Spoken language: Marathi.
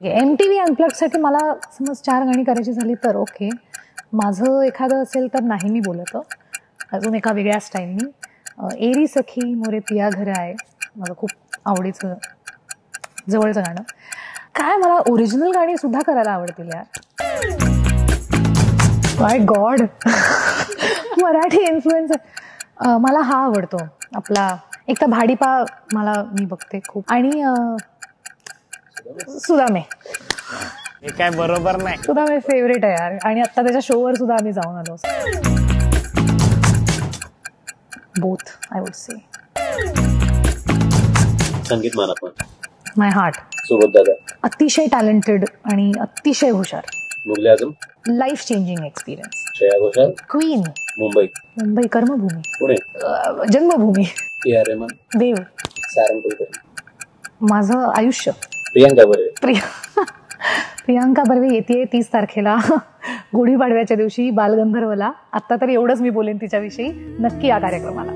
MTV अनप्लग्ड साठी मला समज 4 गाणी करायची झाली तर ओके, माझं एखादं असेल तर नाही मी बोलत. अजून एका वेगळ्या स्टाईलनी एरी सखी मोरे पिया घर आहे माझं खूप आवडीचं जवळचं गाणं. काय मला ओरिजिनल गाणी सुद्धा करायला आवडतील यार. माय गॉड मराठी इन्फ्लुएन्सर मला हा आवडतो आपला एक तर भाडीपा मला मी बघते खूप आणि सुदामे. हे काय बरोबर नाही. सुदामे फेवरेट आहे यार आणि आता त्याच्या शोवर सुद्धा आम्ही जाऊन आलो. Both I would say. संगीत मानपन माय हार्ट. सोबत दादा अतिशय टॅलेंटेड आणि अतिशय हुशार. Mughale Azam life changing experience. Shreya Ghoshal queen. Mumbai कर्मभूमी. पुणे जन्मभूमी. AR रहमान. देव. सारंगपूरकर. माझं आयुष्य. प्रियांका बर्वे. प्रियांका बर्वे येते 30 तारखेला गुढीपाडव्याच्या दिवशी बालगंधर्वला. आत्ता तर एवढंच मी बोलेन तिच्याविषयी. नक्की या कार्यक्रमाला.